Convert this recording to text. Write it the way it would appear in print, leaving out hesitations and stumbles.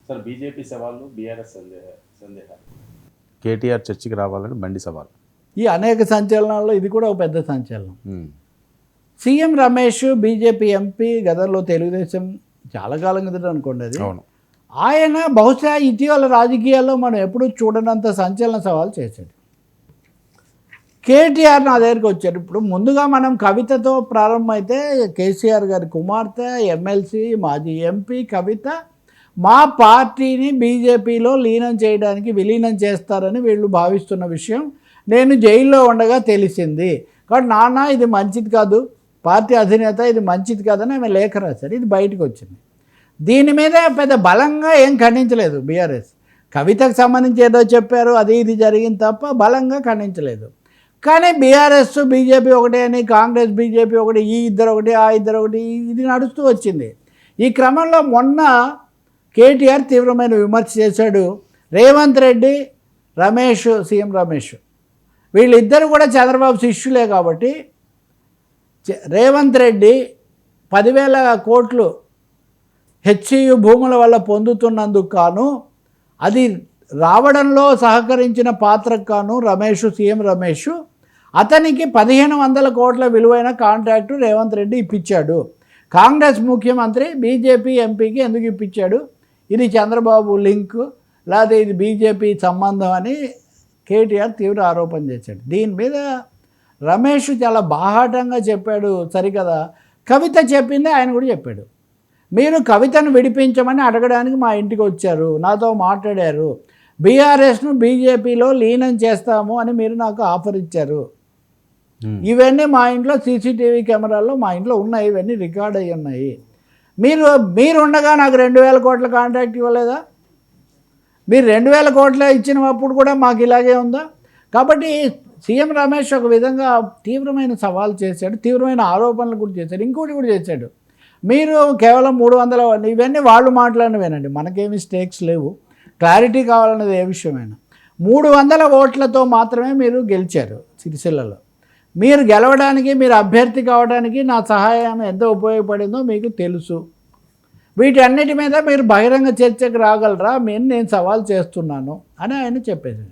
Sir BJP సవాళ్ళు, BRS సందేహాలు. కేటీఆర్ చర్చకి రావాలని బండి సవాల్. ఈ అనేక సంచలనాల్లో ఇది కూడా ఒక పెద్ద సంచలనం. సీఎం రమేష్ బీజేపీ ఎంపీ, గతంలో తెలుగుదేశం చాలా కాలం కిందట అనుకోండి అది. అవును. ఆయన బహుశా ఇటీవల రాజకీయాల్లో మనం ఎప్పుడూ చూడనంత సంచలన సవాల్ చేశాడు. కేటీఆర్ నా దగ్గరికి వచ్చాడు. ఇప్పుడు ముందుగా మనం కవితతో ప్రారంభమైతే కేసీఆర్ గారి కుమార్తె, ఎమ్మెల్సీ, మాజీ ఎంపీ కవిత మా పార్టీని బీజేపీలో విలీనం చేస్తారని వీళ్ళు భావిస్తున్న విషయం నేను జైల్లో ఉండగా తెలిసింది. కాబట్టి నాన్న ఇది మంచిది కాదు, పార్టీ అధినేత ఇది మంచిది కాదని ఆమె లేఖ రాశారు. ఇది బయటకు వచ్చింది. దీని మీద పెద్ద బలంగా ఏం ఖండించలేదు బీఆర్ఎస్. కవితకు సంబంధించి ఏదో చెప్పారు, అది ఇది జరిగింది తప్ప బలంగా ఖండించలేదు. కానీ బీఆర్ఎస్ బీజేపీ ఒకటే అని, కాంగ్రెస్ బీజేపీ ఒకటి, ఈ ఇద్దరు ఒకటి, ఆ ఇద్దరు ఒకటి, ఇది నడుస్తూ వచ్చింది. ఈ క్రమంలో మొన్న కేటీఆర్ తీవ్రమైన విమర్శ చేశాడు. రేవంత్ రెడ్డి, రమేష్, సీఎం రమేష్ వీళ్ళిద్దరు కూడా చంద్రబాబు శిష్యులే కాబట్టి రేవంత్ రెడ్డి 10,000 కోట్లు హెచ్సియు భూముల వల్ల పొందుతున్నందుకు కాను, అది రావడంలో సహకరించిన పాత్రకు కాను సీఎం రమేష్ అతనికి 1,500 కోట్ల విలువైన కాంట్రాక్టు రేవంత్ రెడ్డి ఇప్పించాడు. కాంగ్రెస్ ముఖ్యమంత్రి బీజేపీ ఎంపీకి ఎందుకు ఇప్పించాడు, ఇది చంద్రబాబు లింక్ లేదా ఇది బీజేపీ సంబంధం అని కేటీఆర్ తీవ్ర ఆరోపణ చేశాడు. దీని మీద రమేష్ చాలా బాహాటంగా చెప్పాడు. సరికదా, కవిత చెప్పిందే ఆయన కూడా చెప్పాడు. మీరు కవితను విడిపించమని అడగడానికి మా ఇంటికి వచ్చారు, నాతో మాట్లాడారు, బీఆర్ఎస్ను బీజేపీలో లీనం చేస్తాము అని మీరు నాకు ఆఫర్ ఇచ్చారు. ఇవన్నీ మా ఇంట్లో సీసీటీవీ కెమెరాల్లో మా ఇంట్లో ఉన్నాయి, ఇవన్నీ రికార్డ్ అయ్యి ఉన్నాయి. మీరు ఉండగా నాకు 2,000 కోట్ల కాంట్రాక్ట్ ఇవ్వలేదా? మీరు 2,000 కోట్ల ఇచ్చినప్పుడు కూడా మాకు ఇలాగే ఉందా? కాబట్టి సీఎం రమేష్ ఒక విధంగా తీవ్రమైన సవాల్ చేశాడు, తీవ్రమైన ఆరోపణలు కూడా చేశాడు. ఇంకోటి కూడా చేశాడు, మీరు కేవలం 300 ఇవన్నీ వాళ్ళు మాట్లాడినవేనండి, మనకేమీ స్టేక్స్ లేవు, క్లారిటీ కావాలన్నది ఏ విషయమైనా. 300 ఓట్లతో మాత్రమే మీరు గెలిచారు సిరిసిల్లలో. మీరు గెలవడానికి, మీరు అభ్యర్థి కావడానికి నా సహాయం ఎంత ఉపయోగపడిందో మీకు తెలుసు. వీటన్నిటి మీద మీరు బహిరంగ చర్చకు రాగలరా, నేను సవాల్ చేస్తున్నాను అని ఆయన చెప్పేది.